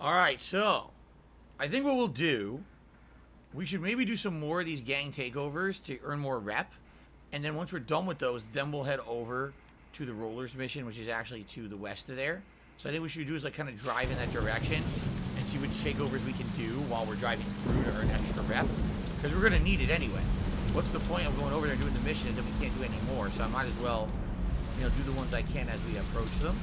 Alright, so I think what we'll do, we should maybe do some more of these gang takeovers to earn more rep. And then once we're done with those, then we'll head over to the Rollerz mission, which is actually to the west of there. So I think what we should do is like kind of drive in that direction and see which takeovers we can do while we're driving through to earn extra rep. Because we're going to need it anyway. What's the point of going over there and doing the missions if we can't do any more? So I might as well, you know, do the ones I can as we approach them.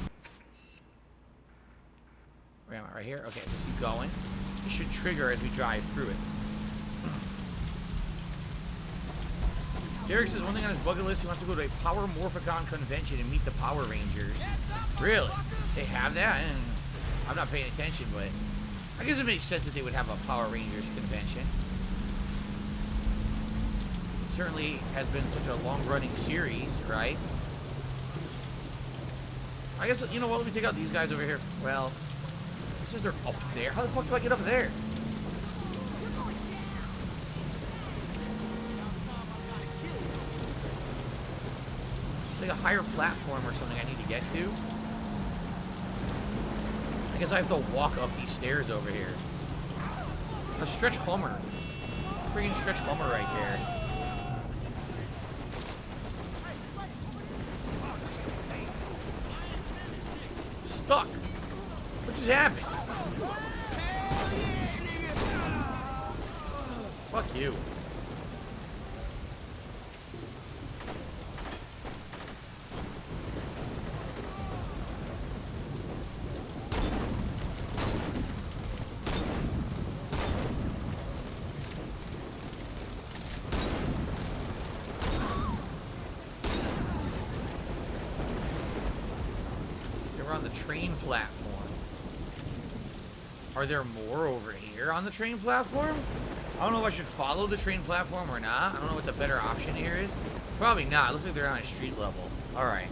Where am I? Right here? Okay, so let's keep going. It should trigger as we drive through it. Derek says one thing on his bucket list, he wants to go to a Power Morphicon convention and meet the Power Rangers. Really? They have that? I'm not paying attention, but I guess it makes sense that they would have a Power Rangers convention. It certainly has been such a long-running series, right? I guess, you know what, let me take out these guys over here. Well, this is they're up there. How the fuck do I get up there? It's like a higher platform or something I need to get to. I guess I have to walk up these stairs over here. A stretch Hummer. Freaking stretch Hummer right there. Stuck. What just happened? Fuck you. We're on the train platform. Are there more over here on the train platform? I don't know if I should follow the train platform or not. I don't know what the better option here is. Probably not. It looks like they're on a street level. Alright.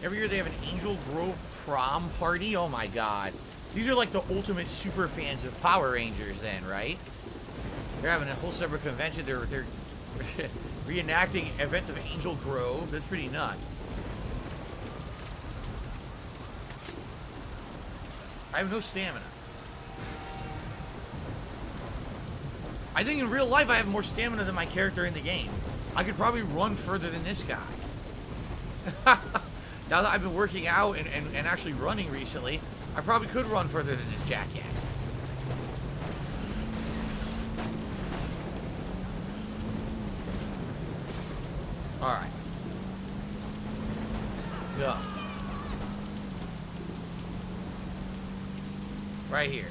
Every year they have an Angel Grove prom party. Oh my god. These are like the ultimate super fans of Power Rangers then, right? They're having a whole separate convention. They're reenacting events of Angel Grove. That's pretty nuts. I have no stamina. I think in real life I have more stamina than my character in the game. I could probably run further than this guy. Now that I've been working out and actually running recently, I probably could run further than this jackass. Alright. Let's go. Right here.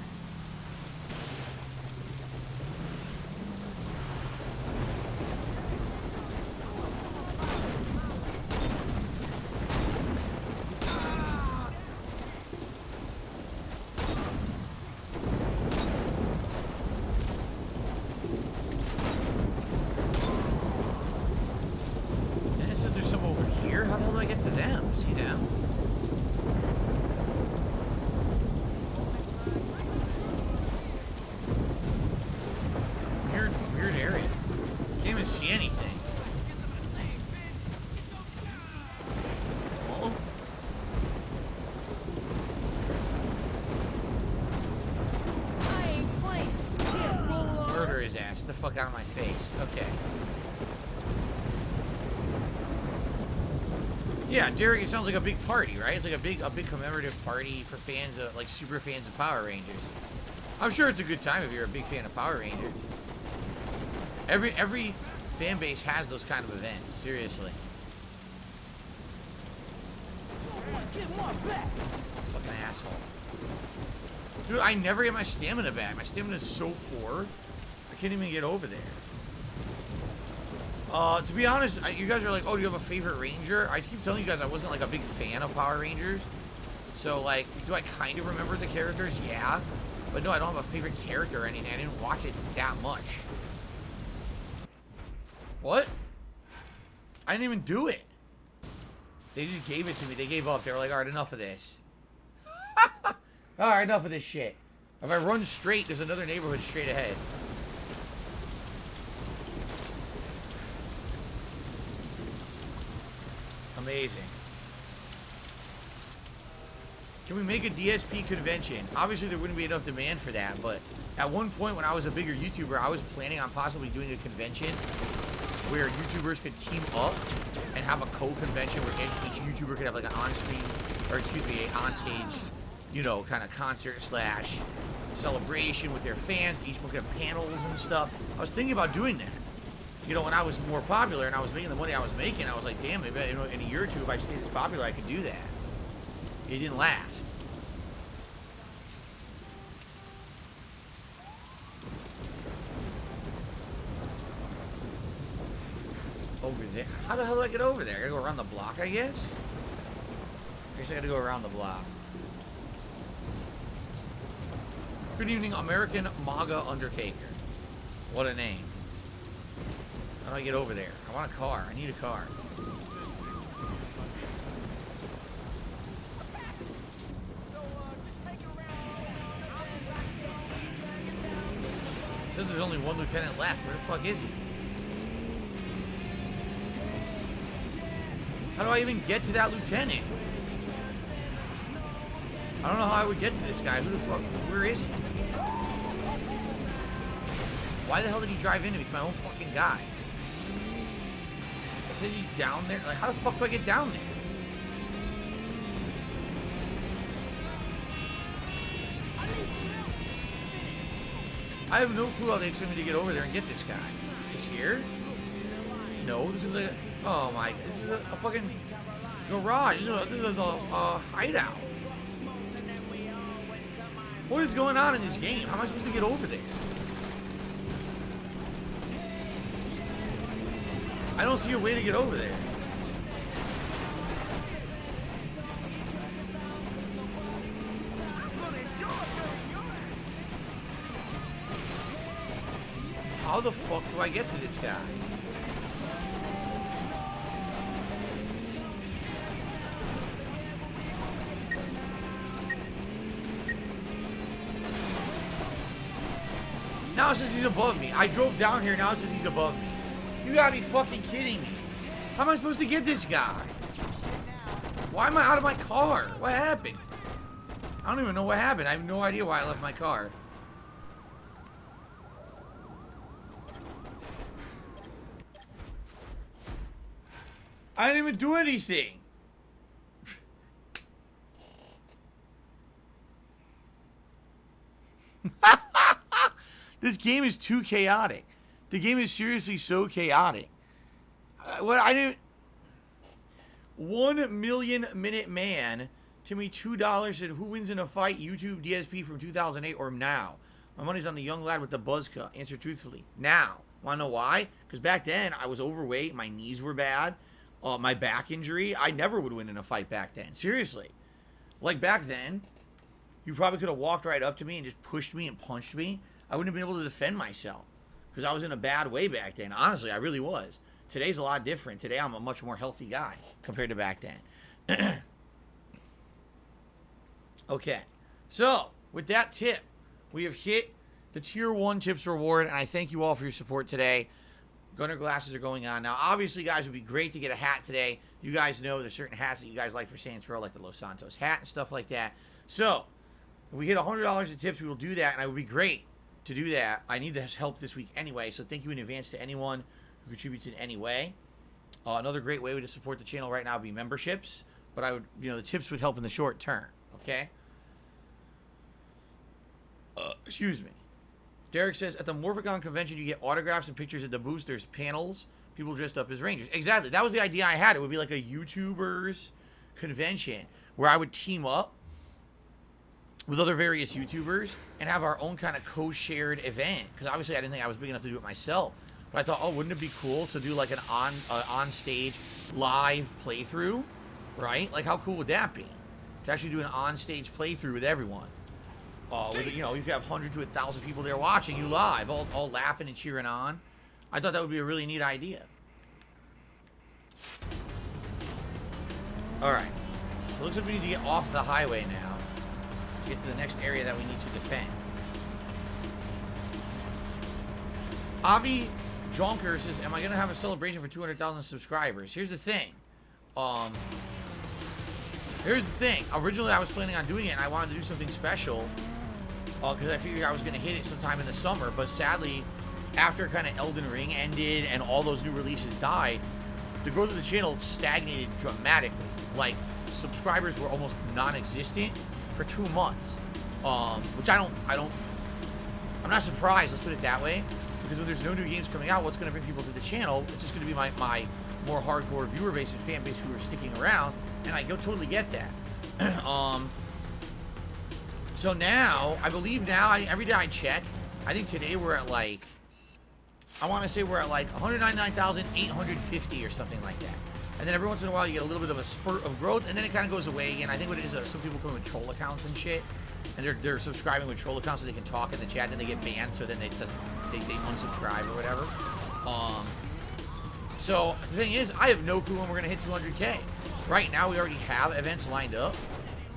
And it says there's some over here. How the hell do I get to them? See them? Weird area. Can't even see anything. Oh. Murder his ass. Get the fuck out of my face. Okay. Yeah, Derek, it sounds like a big party, right? It's like a big commemorative party for fans of, like, super fans of Power Rangers. I'm sure it's a good time if you're a big fan of Power Rangers. Every fan base has those kind of events, seriously. Fucking asshole. Dude, I never get my stamina back. My stamina is so poor. I can't even get over there. To be honest, you guys are like, oh, do you have a favorite Ranger? I keep telling you guys I wasn't like a big fan of Power Rangers. So, like, do I kind of remember the characters? Yeah. But no, I don't have a favorite character or anything. I didn't watch it that much. What? I didn't even do it. They just gave it to me. They gave up. They were like, alright, enough of this. Alright, enough of this shit. If I run straight, there's another neighborhood straight ahead. Amazing. Can we make a DSP convention? Obviously, there wouldn't be enough demand for that, but at one point when I was a bigger YouTuber, I was planning on possibly doing a convention where YouTubers could team up and have a co-convention where each YouTuber could have like an on-screen, or excuse me, an on-stage, you know, kind of concert slash celebration with their fans. Each one could have panels and stuff. I was thinking about doing that. You know, when I was more popular and I was making the money I was making, I was like, damn, maybe, you know, in a year or two, if I stayed as popular, I could do that. It didn't last. Over there? How the hell do I get over there? I gotta go around the block, I guess? I guess I gotta go around the block. Good evening, American MAGA Undertaker. What a name. How do I get over there? I want a car. I need a car. It says there's only one lieutenant left. Where the fuck is he? How do I even get to that lieutenant? I don't know how I would get to this guy. Who the fuck? Where is he? Why the hell did he drive into me? He's my own fucking guy. It says he's down there. Like, how the fuck do I get down there? I have no clue how they expect me to get over there and get this guy. This here? No, this is a... Oh my... This is a fucking garage. This is a hideout. What is going on in this game? How am I supposed to get over there? I don't see a way to get over there. How the fuck do I get to this guy? Now it says he's above me. I drove down here, now it says he's above me. You gotta be fucking kidding me. How am I supposed to get this guy? Why am I out of my car? What happened? I don't even know what happened. I have no idea why I left my car. I didn't even do anything. This game is too chaotic. The game is seriously so chaotic. What I didn't... 1 million minute man to me $2 said, who wins in a fight, YouTube DSP from 2008 or now? My money's on the young lad with the buzz cut. Answer truthfully. Now. Want to know why? Because back then I was overweight, my knees were bad, my back injury. I never would win in a fight back then. Seriously. Like back then, you probably could have walked right up to me and just pushed me and punched me. I wouldn't have been able to defend myself because I was in a bad way back then. Honestly, I really was. Today's a lot different. Today, I'm a much more healthy guy compared to back then. Okay. So, with that tip, we have hit the Tier 1 tips reward, and I thank you all for your support today. Gunner glasses are going on. Now, obviously, guys, it would be great to get a hat today. You guys know there's certain hats that you guys like for Saints Row, like the Los Santos hat and stuff like that. So, if we hit $100 in tips, we will do that, and it would be great to do that. I need this help this week anyway, so thank you in advance to anyone who contributes in any way. Another great way to support the channel right now would be memberships, but I would, you know, the tips would help in the short term, okay? Excuse me. Derek says, at the Morphicon convention, you get autographs and pictures at the booth. There's panels, people dressed up as Rangers. Exactly. That was the idea I had. It would be like a YouTubers convention where I would team up with other various YouTubers and have our own kind of co-shared event. Because obviously I didn't think I was big enough to do it myself. But I thought, oh, wouldn't it be cool to do like an on-stage live playthrough, right? Like, how cool would that be? To actually do an on-stage playthrough with everyone. With, you know, you could have 100 to 1,000 people there watching you live, all laughing and cheering on. I thought that would be a really neat idea. All right. So it looks like we need to get off the highway now to get to the next area that we need to defend. Avi Jonker says, am I going to have a celebration for 200,000 subscribers? Here's the thing. Because Here's the thing. Originally, I was planning on doing it, and I wanted to do something special because I figured I was going to hit it sometime in the summer. But sadly, after kind of Elden Ring ended and all those new releases died, the growth of the channel stagnated dramatically. Like, subscribers were almost non-existent for 2 months, which I'm not surprised, let's put it that way, because when there's no new games coming out, what's going to bring people to the channel? It's just going to be my more hardcore viewer base and fan base who are sticking around, and I totally get that. So now, I believe now, every day I check, I think today we're at like, I want to say we're at like 199,850 or something like that. And then every once in a while you get a little bit of a spurt of growth, and then it kind of goes away again. I think what it is, some people come with troll accounts and shit, and they're subscribing with troll accounts so they can talk in the chat, and then they get banned, so then they unsubscribe or whatever. So the thing is, I have no clue when we're gonna hit 200K. Right now we already have events lined up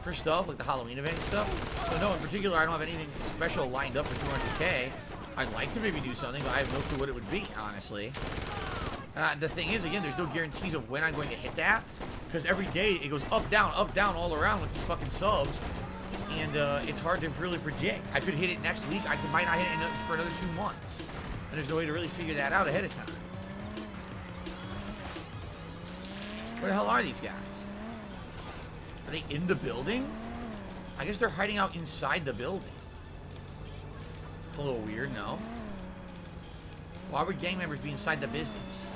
for stuff like the Halloween event and stuff. So no, in particular, I don't have anything special lined up for 200K. I'd like to maybe do something, but I have no clue what it would be, honestly. The thing is, again, there's no guarantees of when I'm going to hit that, because every day it goes up, down, all around with these fucking subs, and it's hard to really predict. I could hit it next week, might not hit it for another 2 months, and there's no way to really figure that out ahead of time. Where the hell are these guys? Are they in the building? I guess they're hiding out inside the building. It's a little weird, no? Why would gang members be inside the business?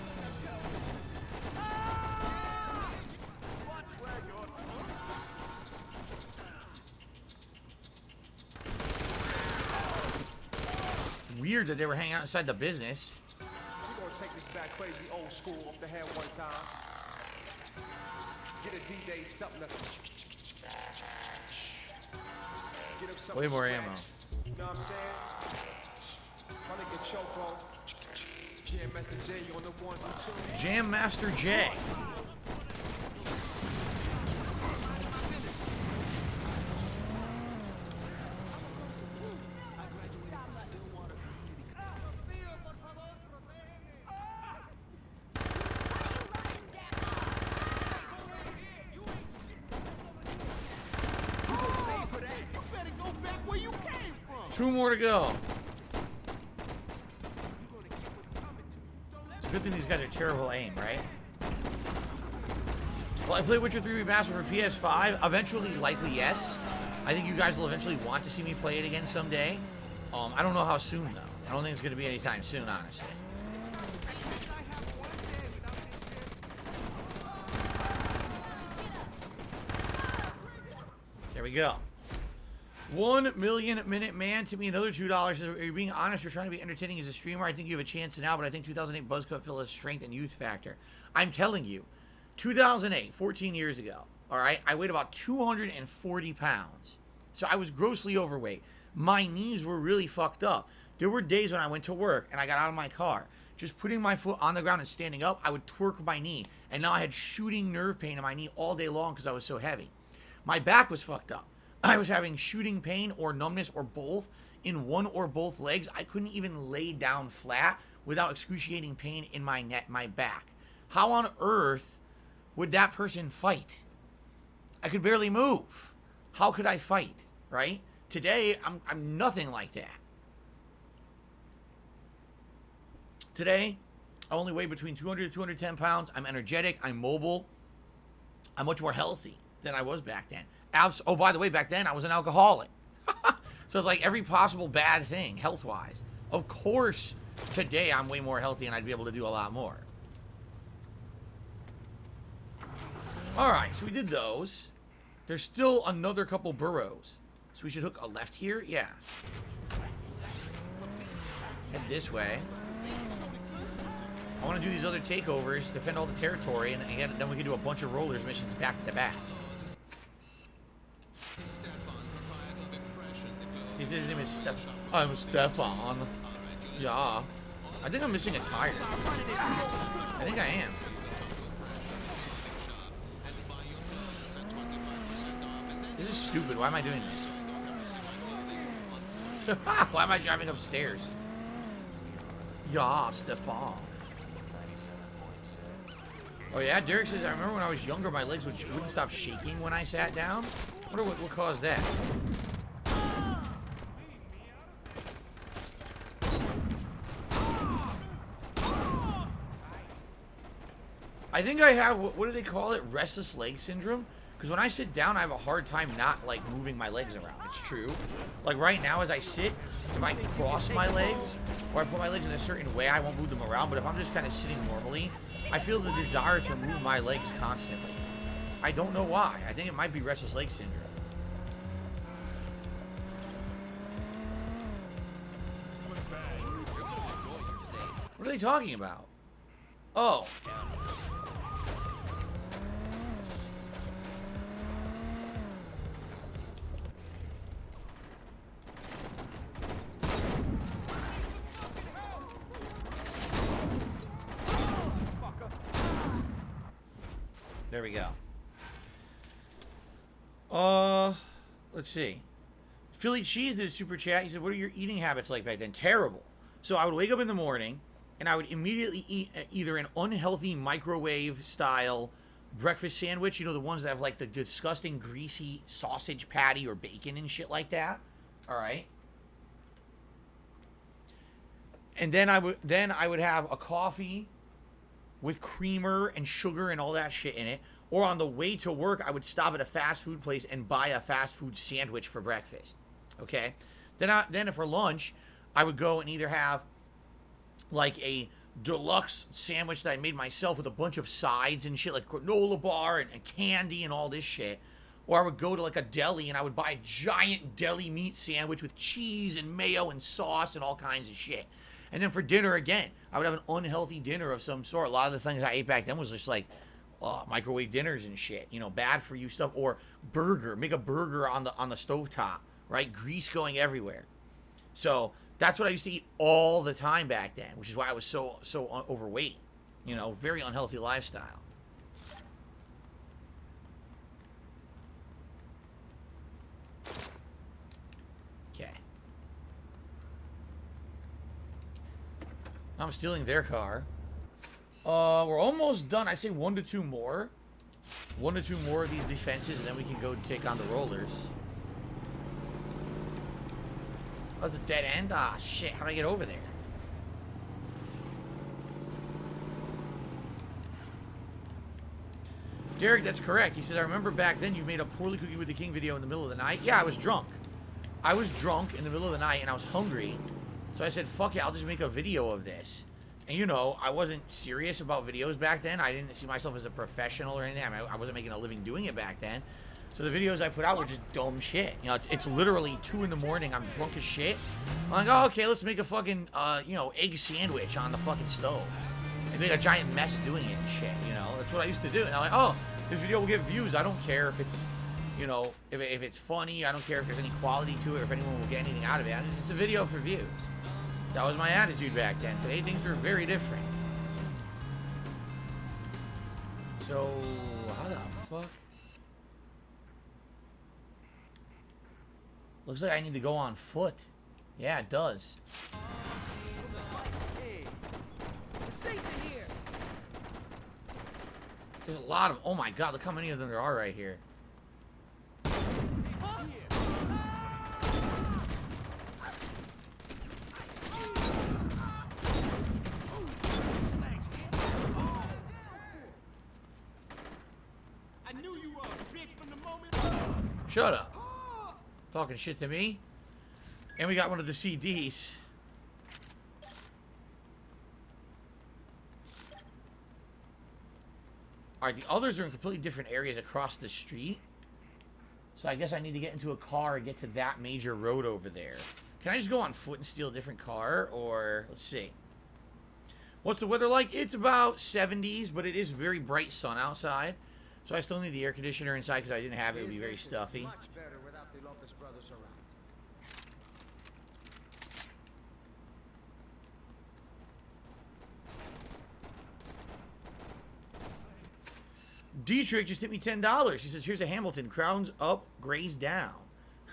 Weird that they were hanging out inside the business. We're gonna take this back crazy old school off the head one time. Get a DJ something to get him something. Way more ammo. You know what I'm saying? My nigga Choco. Jam Master J on the 1 and 2. Jam Master J. Two more to go. It's a good thing these guys are terrible aim, right? Well, I played Witcher 3 Remastered for PS5. Eventually, likely yes. I think you guys will eventually want to see me play it again someday. I don't know how soon, though. I don't think it's going to be anytime soon, honestly. There we go. 1 million minute man to me, another $2. Are you being honest? You're trying to be entertaining as a streamer. I think you have a chance now, but I think 2008 Buzzcut filled a strength and youth factor. I'm telling you, 2008, 14 years ago, all right, I weighed about 240 pounds. So I was grossly overweight. My knees were really fucked up. There were days when I went to work and I got out of my car. Just putting my foot on the ground and standing up, I would twerk my knee. And now I had shooting nerve pain in my knee all day long because I was so heavy. My back was fucked up. I was having shooting pain or numbness or both in one or both legs. I couldn't even lay down flat without excruciating pain in my neck, my back. How on earth would that person fight? I could barely move. How could I fight, right? Today, I'm nothing like that. Today, I only weigh between 200 to 210 pounds. I'm energetic. I'm mobile. I'm much more healthy than I was back then. Oh, by the way, back then I was an alcoholic. So it's like every possible bad thing, health-wise. Of course, today I'm way more healthy and I'd be able to do a lot more. All right, so we did those. There's still another couple burrows. So we should hook a left here? Yeah. Head this way. I want to do these other takeovers, defend all the territory, and then we can do a bunch of Rollerz missions back to back. His name is Stefan. I'm Stefan. Yeah. I think I'm missing a tire. I think I am. This is stupid. Why am I doing this? Why am I driving upstairs? Yeah, Stefan. Oh yeah, Derek says, I remember when I was younger, my legs wouldn't stop shaking when I sat down. I wonder what caused that. I think I have, what do they call it? Restless leg syndrome? Because when I sit down, I have a hard time not, like, moving my legs around. It's true. Like, right now, as I sit, if I cross my legs, or I put my legs in a certain way, I won't move them around. But if I'm just kind of sitting normally, I feel the desire to move my legs constantly. I don't know why. I think it might be restless leg syndrome. What are they talking about? Oh. There we go. Let's see. Philly Cheese did a super chat. He said, what are your eating habits like back then? Terrible. So I would wake up in the morning, and I would immediately eat either an unhealthy microwave-style breakfast sandwich, you know, the ones that have, like, the disgusting greasy sausage patty or bacon and shit like that. All right. And then I would have a coffee with creamer and sugar and all that shit in it. Or on the way to work, I would stop at a fast food place and buy a fast food sandwich for breakfast. Okay? Then for lunch, I would go and either have like a deluxe sandwich that I made myself with a bunch of sides and shit, like granola bar and candy and all this shit. Or I would go to like a deli and I would buy a giant deli meat sandwich with cheese and mayo and sauce and all kinds of shit. And then for dinner, again, I would have an unhealthy dinner of some sort. A lot of the things I ate back then was just like microwave dinners and shit, you know, bad for you stuff. Or burger, make a burger on the stovetop, right? Grease going everywhere. So that's what I used to eat all the time back then, which is why I was so overweight. You know, very unhealthy lifestyle. Okay. I'm stealing their car. We're almost done. I say 1 to 2 more. 1 to 2 more of these defenses, and then we can go take on the rollers. Oh, that's a dead end? Ah, shit. How do I get over there? Derek, that's correct. He says, I remember back then you made a Poorly Cooking with the King video in the middle of the night. Yeah, I was drunk. I was drunk in the middle of the night, and I was hungry. So I said, fuck it, I'll just make a video of this. And, you know, I wasn't serious about videos back then. I didn't see myself as a professional or anything. I mean, I wasn't making a living doing it back then. So the videos I put out were just dumb shit. You know, it's literally 2 in the morning. I'm drunk as shit. I'm like, oh, okay, let's make a fucking, you know, egg sandwich on the fucking stove. And make a giant mess doing it and shit, you know. That's what I used to do. And I'm like, oh, this video will get views. I don't care if it's, you know, if it's funny. I don't care if there's any quality to it or if anyone will get anything out of it. It's a video for views. That was my attitude back then. Today, things are very different. So, how the fuck? Looks like I need to go on foot. Yeah, it does. Hey, the Saints in here. There's a lot of... Oh my god, look how many of them there are right here. Shut up. Talking shit to me. And we got one of the CDs. Alright, the others are in completely different areas across the street. So I guess I need to get into a car and get to that major road over there. Can I just go on foot and steal a different car? Or, let's see. What's the weather like? It's about 70s, but it is very bright sun outside. So I still need the air conditioner inside because I didn't have it. It would be very stuffy. Much better without the Lopez brothers around. Dietrich just hit me $10. He says, here's a Hamilton. Crowns up, grays down.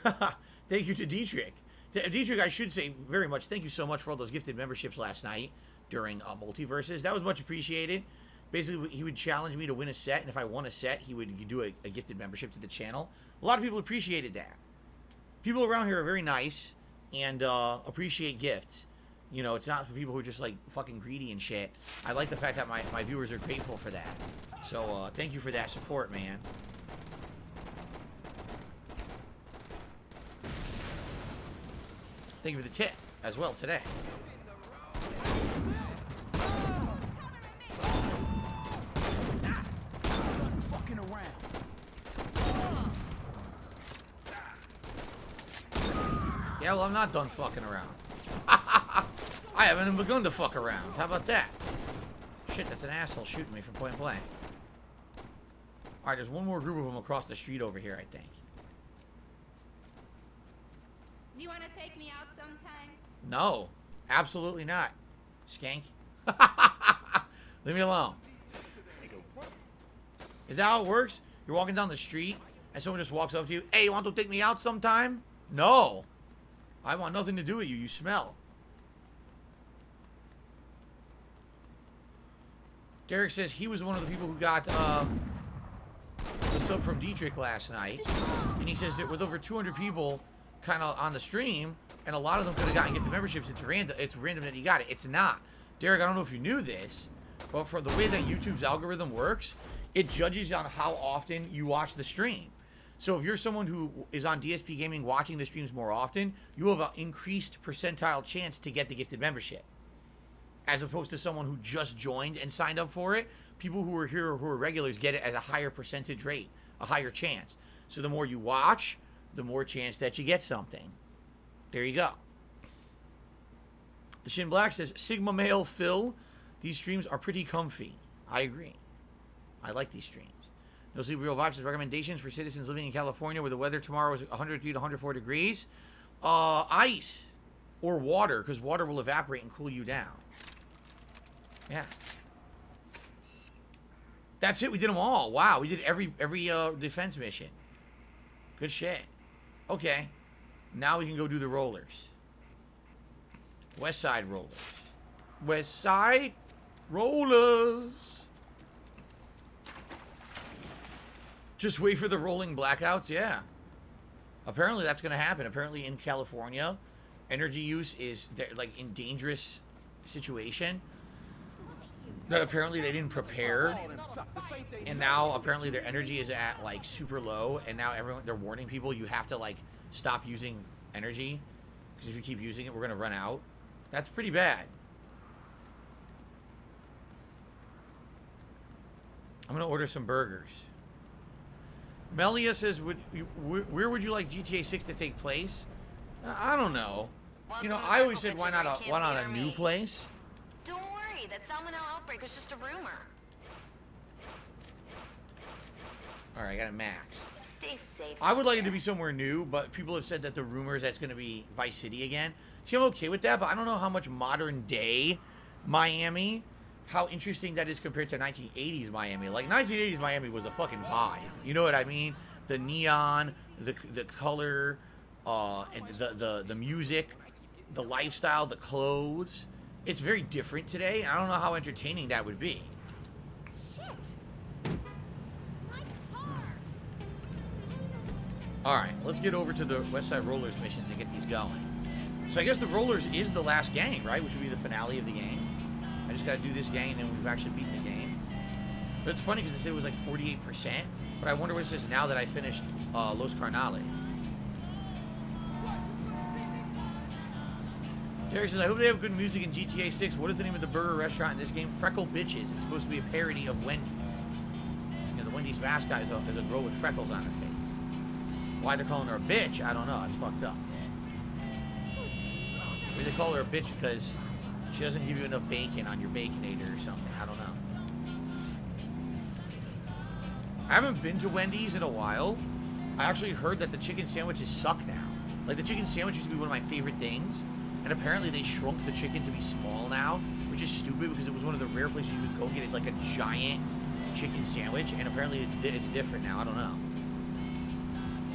Thank you to Dietrich. Dietrich, I should say very much thank you so much for all those gifted memberships last night during Multiverses. That was much appreciated. Basically, he would challenge me to win a set, and if I won a set, he would do a gifted membership to the channel. A lot of people appreciated that. People around here are very nice and appreciate gifts. You know, it's not for people who are just, like, fucking greedy and shit. I like the fact that my viewers are grateful for that. So, thank you for that support, man. Thank you for the tip as well today. Fucking around. Yeah, well, I'm not done fucking around. I haven't even begun to fuck around. How about that? Shit, that's an asshole shooting me from point blank. Alright, there's one more group of them across the street over here, I think. Do you want to take me out sometime? No, absolutely not. Skank. Leave me alone. Is that how it works? You're walking down the street and someone just walks up to you. Hey, you want to take me out sometime? No. I want nothing to do with you. You smell. Derek says he was one of the people who got the sub from Dietrich last night. And he says that with over 200 people kind of on the stream, and a lot of them could have gotten gifted memberships, it's random that he got it. It's not. Derek, I don't know if you knew this, but for the way that YouTube's algorithm works, it judges on how often you watch the stream. So if you're someone who is on DSPGaming watching the streams more often, you have an increased percentile chance to get the gifted membership. As opposed to someone who just joined and signed up for it, people who are here who are regulars get it at a higher percentage rate, a higher chance. So the more you watch, the more chance that you get something. There you go. The Shin Black says, Sigma Male Phil, these streams are pretty comfy. I agree. I like these streams. No Sleep Real Vibes says, recommendations for citizens living in California where the weather tomorrow is 103 to 104 degrees. Ice or water, because water will evaporate and cool you down. Yeah. That's it. We did them all. Wow. We did every defense mission. Good shit. Okay. Now we can go do the rollers. Westside Rollerz. Westside Rollerz. Just wait for the rolling blackouts. Yeah. Apparently that's going to happen. Apparently in California, energy use is like in dangerous situation. That apparently they didn't prepare, and now apparently their energy is at like super low, and now they're warning people you have to like stop using energy because if you keep using it, we're gonna run out. That's pretty bad. I'm gonna order some burgers. Melia says, where would you like GTA 6 to take place? I don't know. You know, I always said why not a new place. Don't worry, that salmonella outbreak was just a rumor. Alright, I got a max. Stay safe. I would like it to be somewhere new, but people have said that the rumors that's going to be Vice City again. See, I'm okay with that, but I don't know how much modern day Miami, how interesting that is compared to 1980s Miami. Like, 1980s Miami was a fucking vibe. You know what I mean? The neon, the color, and the music, the lifestyle, the clothes. It's very different today. I don't know how entertaining that would be. Shit. My car. Alright, let's get over to the Westside Rollerz missions and get these going. So I guess the Rollerz is the last gang, right? Which would be the finale of the game. I just got to do this gang and then we've actually beaten the game. But it's funny because it said it was like 48%. But I wonder what it says now that I finished Los Carnales. Derek says, I hope they have good music in GTA 6. What is the name of the burger restaurant in this game? Freckle Bitches. It's supposed to be a parody of Wendy's. You know, the Wendy's mascot is a girl with freckles on her face. Why they're calling her a bitch, I don't know. It's fucked up. Maybe they call her a bitch because she doesn't give you enough bacon on your Baconator or something. I don't know. I haven't been to Wendy's in a while. I actually heard that the chicken sandwiches suck now. Like, the chicken sandwich used to be one of my favorite things. And apparently they shrunk the chicken to be small now, which is stupid because it was one of the rare places you could go get it, like a giant chicken sandwich. And apparently it's different now. I don't know.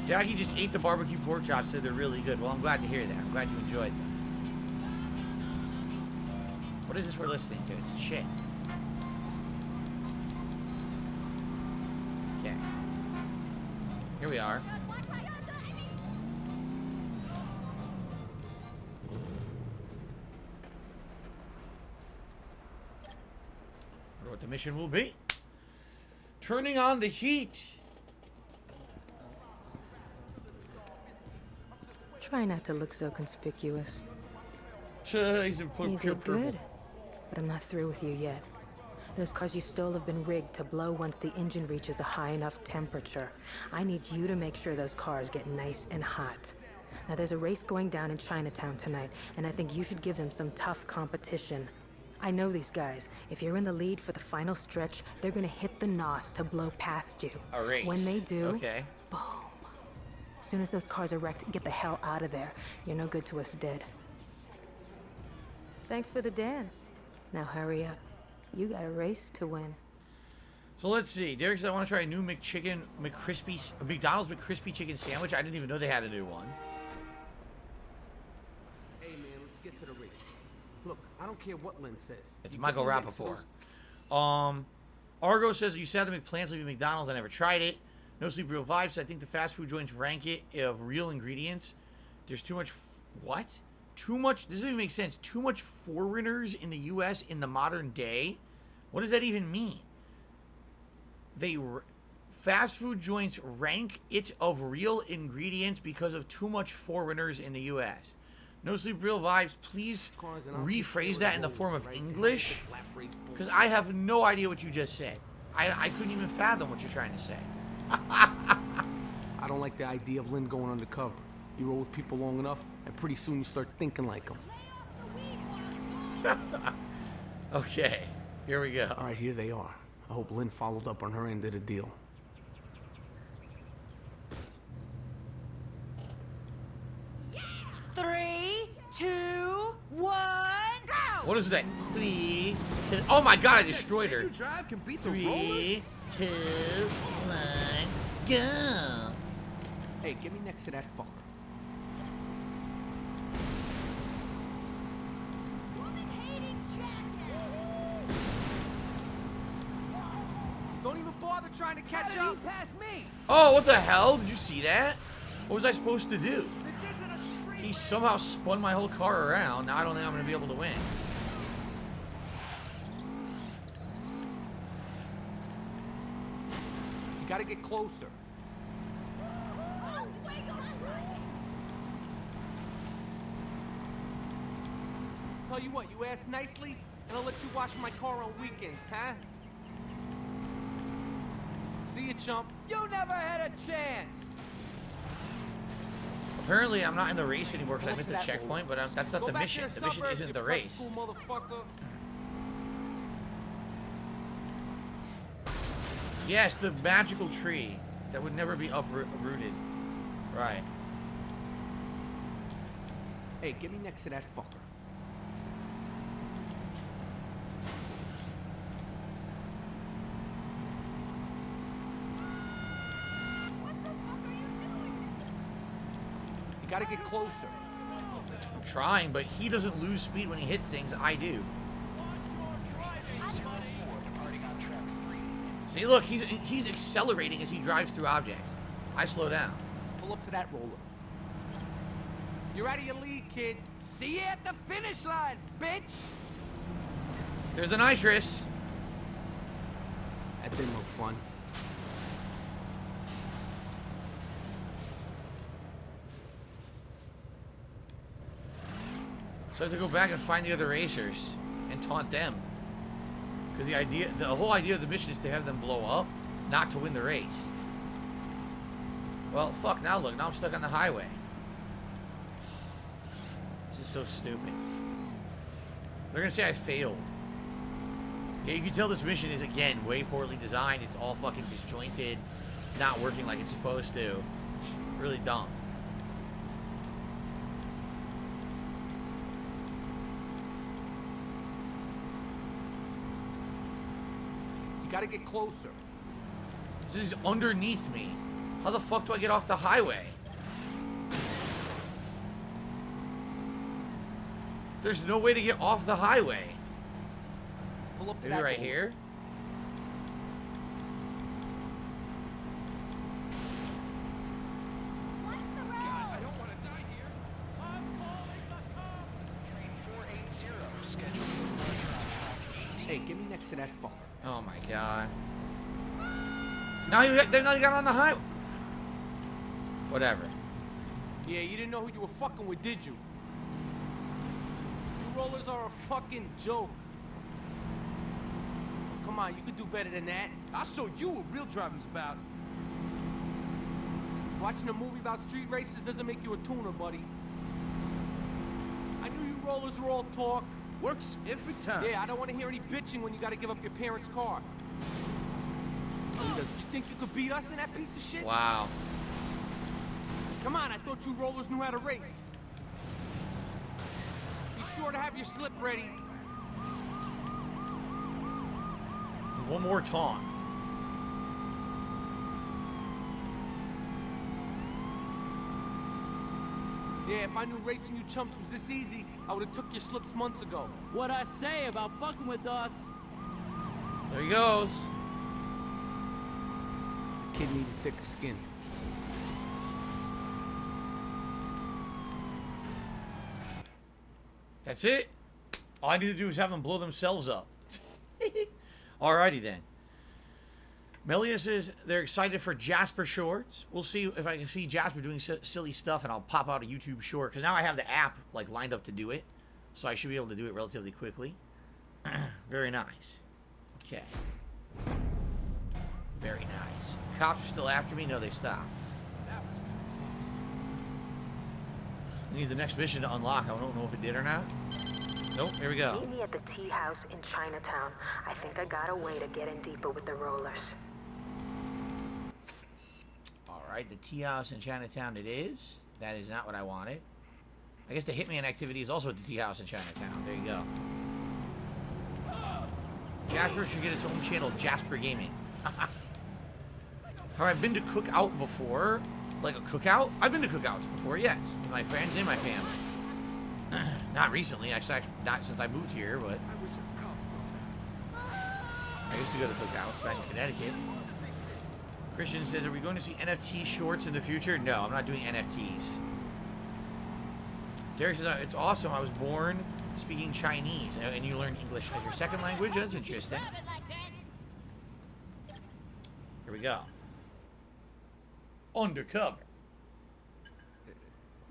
Jackie just ate the barbecue pork chops, said they're really good. Well, I'm glad to hear that. I'm glad you enjoyed them. What is this we're listening to? It's shit. we are. Wonder what the mission will be. Turning on the heat. Try not to look so conspicuous. He's in You pure did purple. good, but I'm not through with you yet. Those cars you stole have been rigged to blow once the engine reaches a high enough temperature. I need you to make sure those cars get nice and hot. Now there's a race going down in Chinatown tonight, and I think you should give them some tough competition. I know these guys. If you're in the lead for the final stretch, they're gonna hit the NOS to blow past you. A race. When they do, Okay. boom. As soon as those cars are wrecked, get the hell out of there. You're no good to us dead. Thanks for the dance. Now hurry up. You got a race to win. So let's see. Derek says I want to try a new McDonald's McCrispy chicken sandwich. I didn't even know they had a new one. Hey man, let's get to the race. Look, I don't care what Lynn says. It's You Michael get the next Rappaport. Argo says you said the McPlants leave McDonald's. I never tried it. No Sleep Real Vibes. I think the fast food joints rank it of real ingredients. There's too much. What? Too much. This doesn't even make sense. Too much foreigners in the U.S. in the modern day. What does that even mean? Fast food joints rank it of real ingredients because of too much foreigners in the U.S. No Sleep Real Vibes. Please rephrase that in the form of English, because I have no idea what you just said. I couldn't even fathom what you're trying to say. I don't like the idea of Lynn going undercover. You roll with people long enough, and pretty soon you start thinking like them. Okay, here we go. All right, here they are. I hope Lynn followed up on her end of the deal. Three, two, one, go! What is that? 3, 2. Oh my God! I destroyed her. Drive can beat the 3, 2, 1, go. Hey, get me next to that fucker. Woman-hating jackass! Don't even bother trying to catch up. Oh, what the hell? Did you see that? What was I supposed to do? He somehow spun my whole car around. Now I don't think I'm going to be able to win. You gotta get closer. Tell you what, you ask nicely, and I'll let you wash my car on weekends, huh? See you, chump. You never had a chance. Apparently, I'm not in the race anymore because I Go missed to the that checkpoint, roller. but that's not Go the back to mission. your The mission suburbs, isn't you the prep race. school motherfucker. Yes, the magical tree that would never be uprooted. Right. Hey, get me next to that fucker. You gotta get closer. I'm trying, but he doesn't lose speed when he hits things. I do. See, look, he's accelerating as he drives through objects. I slow down. Pull up to that roller. You're out of your league, kid. See you at the finish line, bitch. There's the nitrous. That didn't look fun. So I have to go back and find the other racers and taunt them. Because the whole idea of the mission is to have them blow up, not to win the race. Well, fuck, now look, now I'm stuck on the highway. This is so stupid. They're gonna say I failed. Yeah, you can tell this mission is, again, way poorly designed. It's all fucking disjointed. It's not working like it's supposed to. It's really dumb. You gotta get closer. This is underneath me. How the fuck do I get off the highway? There's no way to get off the highway. Pull up to Maybe that right roller. here? Hey, get me next to that fucker. Oh my god. Now you got on the highway. Whatever. Yeah, you didn't know who you were fucking with, did you? You rollers are a fucking joke. Come on, you could do better than that. I'll show you what real driving's about. Watching a movie about street races doesn't make you a tuner, buddy. I knew you rollers were all talk. Works every time. Yeah, I don't want to hear any bitching when you gotta give up your parents' car. You think you could beat us in that piece of shit? Wow. Come on, I thought you rollers knew how to race. Be sure to have your slip ready. One more taunt. Yeah, if I knew racing you chumps was this easy, I would have took your slips months ago. What I say about fucking with us? There he goes. The kid needed thicker skin. That's it. All I need to do is have them blow themselves up. Alrighty then. Melia says they're excited for Jasper shorts. We'll see if I can see Jasper doing silly stuff, and I'll pop out a YouTube short because now I have the app like lined up to do it, so I should be able to do it relatively quickly. Very nice. Okay. Very nice. The cops are still after me. No, they stopped. I need the next mission to unlock. I don't know if it did or not. Nope, here we go. Meet me at the tea house in Chinatown. I think I got a way to get in deeper with the rollers. Alright, the tea house in Chinatown it is. That is not what I wanted. I guess the Hitman activity is also at the tea house in Chinatown. There you go. Jasper should get his own channel, DSPGaming. Alright, I've been to Cookout before. Like a cookout? I've been to cookouts before, yes. With my friends and my family. Not recently, actually, not since I moved here, but I used to go to cookouts back in Connecticut. Christian says, are we going to see NFT shorts in the future? No, I'm not doing NFTs. Derek says, it's awesome. I was born speaking Chinese, and you learn English as your second language? That's interesting. Here we go. Undercover.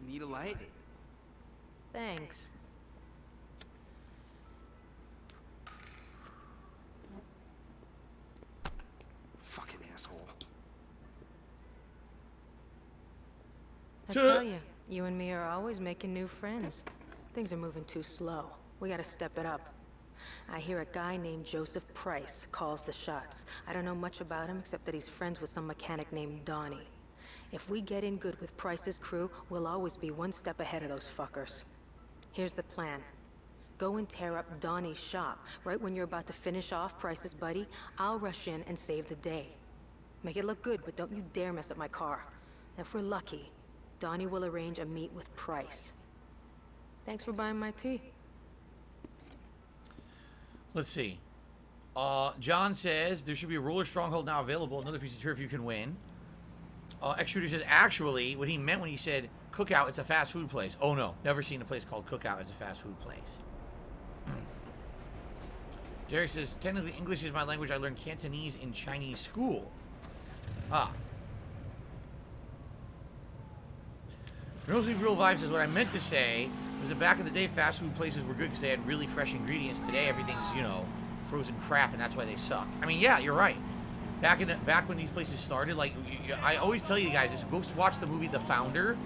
Need a light? Thanks. Fucking asshole. I tell you, you and me are always making new friends. Things are moving too slow. We gotta step it up. I hear a guy named Joseph Price calls the shots. I don't know much about him except that he's friends with some mechanic named Donnie. If we get in good with Price's crew, we'll always be one step ahead of those fuckers. Here's the plan. Go and tear up Donnie's shop. Right when you're about to finish off Price's buddy, I'll rush in and save the day. Make it look good, but don't you dare mess up my car. If we're lucky, Donnie will arrange a meet with Price. Thanks for buying my tea. Let's see. John says there should be a roller stronghold now available. Another piece of turf you can win. X-Shooter says, actually, what he meant when he said Cookout, it's a fast food place. Oh, no. Never seen a place called Cookout as a fast food place. Derek says, technically, English is my language. I learned Cantonese in Chinese school. Ah. Rosy Real Vibe says, what I meant to say was that back in the day, fast food places were good because they had really fresh ingredients. Today, everything's, you know, frozen crap, and that's why they suck. I mean, yeah, you're right. Back when these places started, like, I always tell you guys, just go watch the movie The Founder.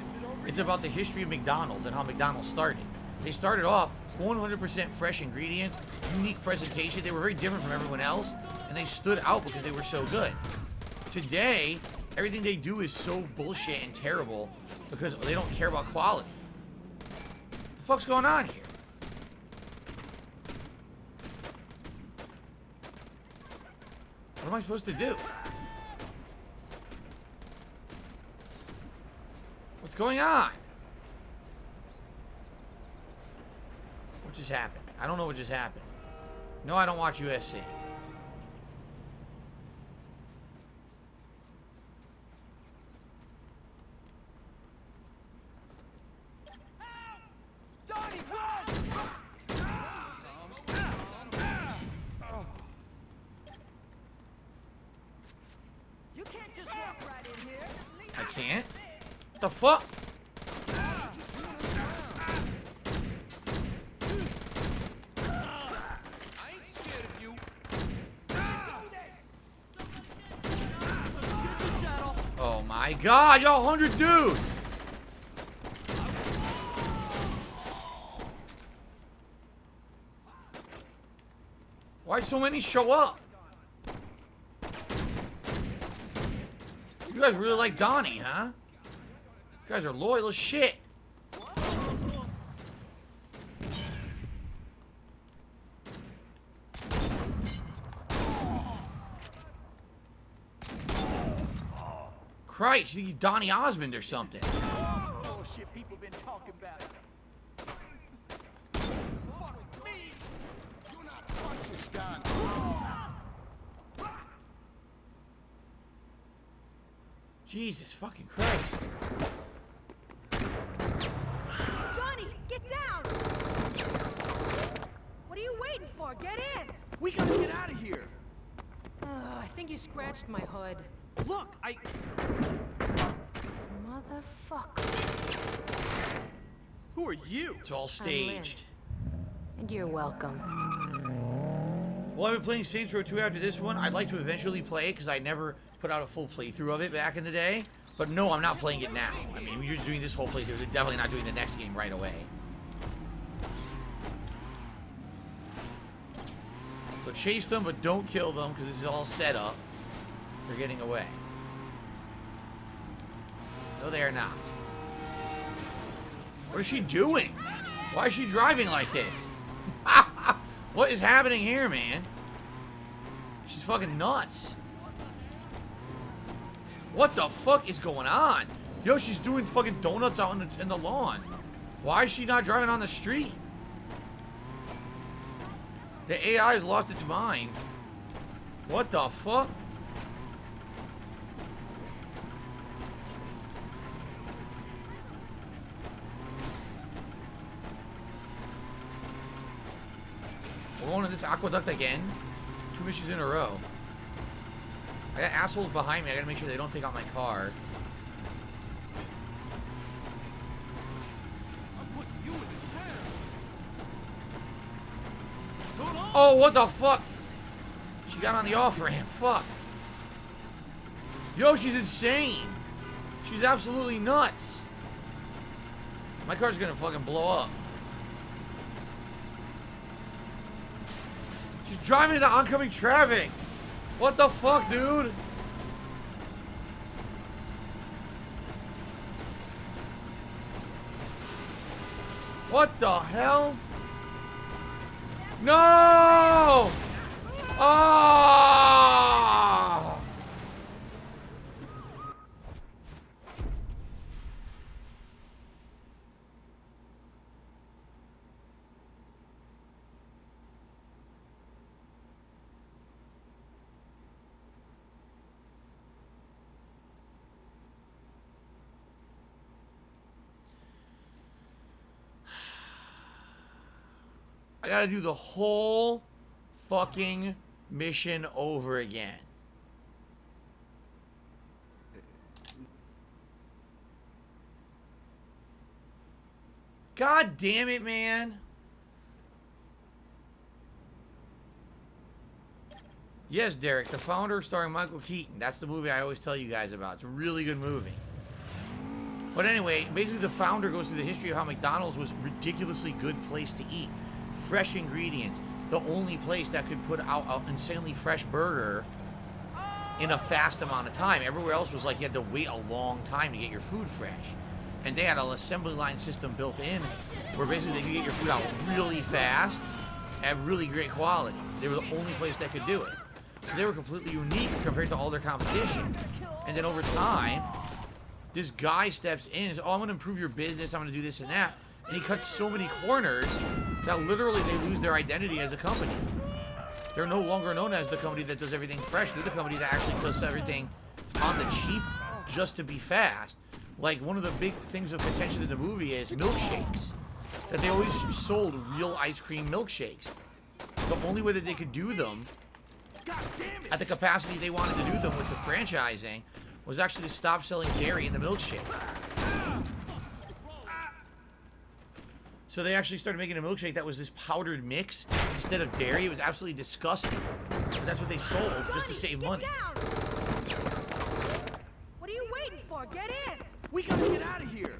It's about the history of McDonald's and how McDonald's started. They started off 100% fresh ingredients, unique presentation. They were very different from everyone else, and they stood out because they were so good. Today, everything they do is so bullshit and terrible because they don't care about quality. What the fuck's going on here? What am I supposed to do? What's going on? What just happened? I don't know what just happened. No, I don't watch UFC. What the fuck? I ain't scared of you. Oh my god, y'all 100 dudes! Why'd so many show up? You guys really like Donnie, huh? You guys are loyal as shit. Christ, he's Donnie Osmond or something. Bullshit people been talking about. Fuck me. You're not punching, Don. Jesus fucking Christ. Johnny, get down! What are you waiting for? Get in! We gotta get out of here. I think you scratched my hood. Look, Motherfucker. Who are you? It's all staged. And you're welcome. Well, I've been playing Saints Row 2 after this one. I'd like to eventually play it because I never put out a full playthrough of it back in the day. But no, I'm not playing it now. I mean, we're just doing this whole playthrough. They're definitely not doing the next game right away. So chase them, but don't kill them because this is all set up. They're getting away. No, they are not. What is she doing? Why is she driving like this? What is happening here, man? She's fucking nuts. What the fuck is going on? Yo, she's doing fucking donuts out in the lawn. Why is she not driving on the street? The AI has lost its mind. What the fuck? We're going to this aqueduct again. 2 missions in a row. I got assholes behind me. I gotta make sure they don't take out my car. I'm putting you in the town. Oh, what the fuck? She got on the off-ramp. Fuck. Yo, she's insane. She's absolutely nuts. My car's gonna fucking blow up. She's driving into oncoming traffic. What the fuck, dude? What the hell? No! Ah! I gotta do the whole fucking mission over again. God damn it, man. Yes, Derek, The Founder starring Michael Keaton. That's the movie I always tell you guys about. It's a really good movie. But anyway, basically The Founder goes through the history of how McDonald's was a ridiculously good place to eat. Fresh ingredients. The only place that could put out an insanely fresh burger in a fast amount of time. Everywhere else was like you had to wait a long time to get your food fresh. And they had an assembly line system built in where basically they could get your food out really fast at really great quality. They were the only place that could do it. So they were completely unique compared to all their competition. And then over time, this guy steps in and says, oh, I'm going to improve your business. I'm going to do this and that. And he cuts so many corners that literally they lose their identity as a company. They're no longer known as the company that does everything fresh. They're the company that actually does everything on the cheap just to be fast. Like, one of the big things of contention in the movie is milkshakes. That they always sold real ice cream milkshakes. The only way that they could do them at the capacity they wanted to do them with the franchising was actually to stop selling dairy in the milkshake. So they actually started making a milkshake that was this powdered mix instead of dairy. It was absolutely disgusting. But that's what they sold just to save money. Down. What are you waiting for? Get in. We gotta get out of here.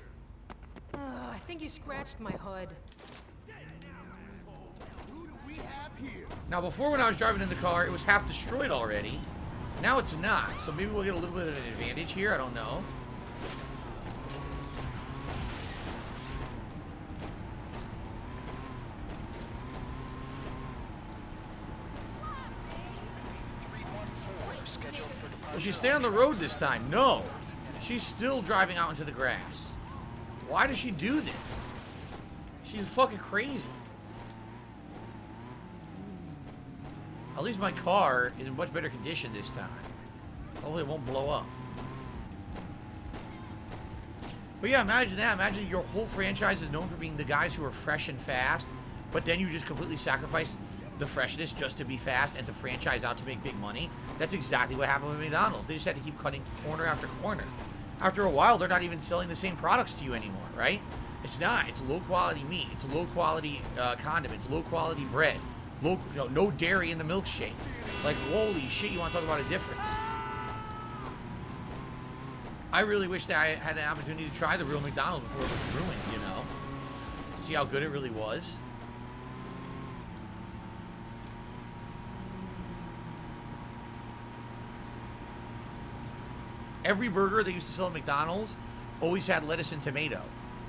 I think you scratched my hood. Who do we have here? Now, before when I was driving in the car, it was half destroyed already. Now it's not. So maybe we'll get a little bit of an advantage here. I don't know. Will she stay on the road this time? No. She's still driving out into the grass. Why does she do this? She's fucking crazy. At least my car is in much better condition this time. Hopefully it won't blow up. But yeah, imagine that. Imagine your whole franchise is known for being the guys who are fresh and fast, but then you just completely sacrifice the freshness just to be fast and to franchise out to make big money. That's exactly what happened with McDonald's. They just had to keep cutting corner after corner. After a while, they're not even selling the same products to you anymore, right? It's not. It's low quality meat. It's low quality condiments, low quality bread, no dairy in the milkshake. Like, holy shit, you want to talk about a difference. I really wish that I had an opportunity to try the real McDonald's before it was ruined, you know? See how good it really was. Every burger they used to sell at McDonald's always had lettuce and tomato.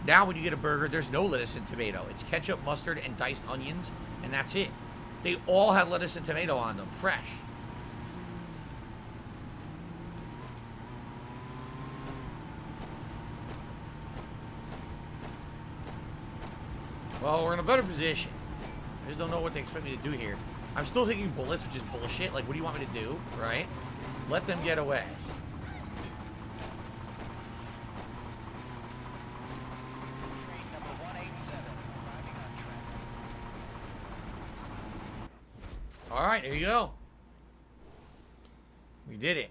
Now when you get a burger, there's no lettuce and tomato. It's ketchup, mustard, and diced onions, and that's it. They all had lettuce and tomato on them, fresh. Well, we're in a better position. I just don't know what they expect me to do here. I'm still taking bullets, which is bullshit. Like, what do you want me to do, right? Let them get away. All right, there you go. We did it.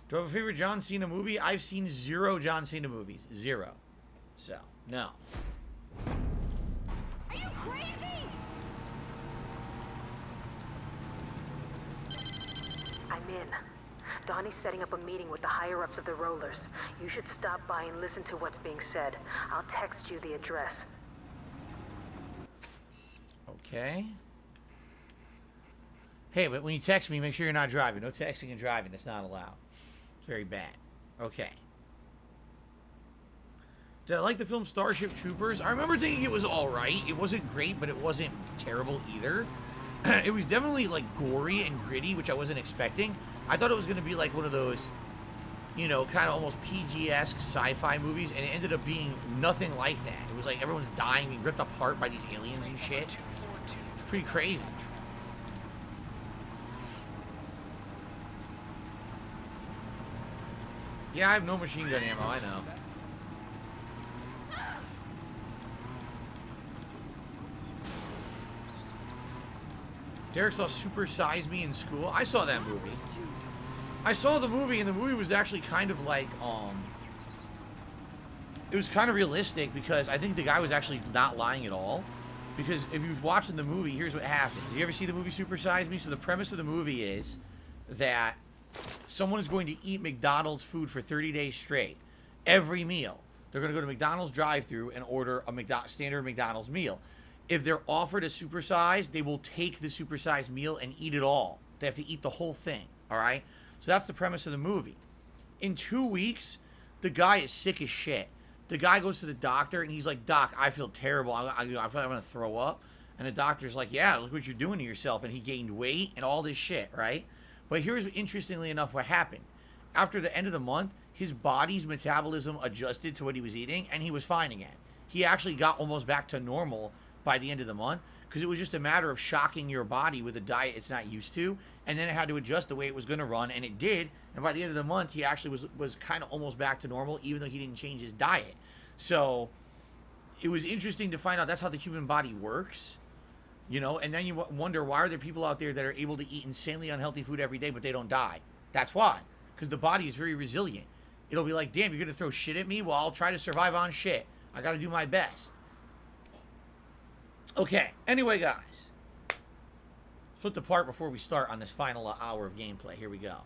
Do I have a favorite John Cena movie? I've seen 0 John Cena movies. 0. So, no. Are you crazy? I'm in. Donnie's setting up a meeting with the higher-ups of the Rollerz. You should stop by and listen to what's being said. I'll text you the address. Okay. Hey, but when you text me, make sure you're not driving. No texting and driving. That's not allowed. It's very bad. Okay. Did I like the film Starship Troopers? I remember thinking it was alright. It wasn't great, but it wasn't terrible either. It was definitely, like, gory and gritty, which I wasn't expecting. I thought it was going to be like one of those, you know, kind of almost PG-esque sci-fi movies, and it ended up being nothing like that. It was like everyone's dying, being ripped apart by these aliens and shit. It's pretty crazy. Yeah, I have no machine gun ammo, I know. Derek saw Super Size Me in school. I saw that movie. I saw the movie, and the movie was actually kind of like, it was kind of realistic because I think the guy was actually not lying at all. Because if you've watched the movie, here's what happens. You ever see the movie Super Size Me? So the premise of the movie is that someone is going to eat McDonald's food for 30 days straight. Every meal. They're going to go to McDonald's drive-thru and order a standard McDonald's meal. If they're offered a supersize, they will take the supersized meal and eat it all. They have to eat the whole thing, all right? So that's the premise of the movie. In 2 weeks, the guy is sick as shit. The guy goes to the doctor, and he's like, Doc, I feel terrible. I feel like I'm going to throw up. And the doctor's like, yeah, look what you're doing to yourself. And he gained weight and all this shit, right? But here's, interestingly enough, what happened. After the end of the month, his body's metabolism adjusted to what he was eating, and he was fine again. He actually got almost back to normal by the end of the month, because it was just a matter of shocking your body with a diet it's not used to, and then it had to adjust the way it was going to run, and it did. And by the end of the month, he actually was kind of almost back to normal, even though he didn't change his diet. So it was interesting to find out that's how the human body works, you know. And then you wonder, why are there people out there that are able to eat insanely unhealthy food every day, but they don't die? That's why, because the body is very resilient. it'll be like, damn, you're gonna throw shit at me? Well, I'll try to survive on shit. I gotta do my best. Okay, anyway, guys. Split the part before we start on this final hour of gameplay. Here we go.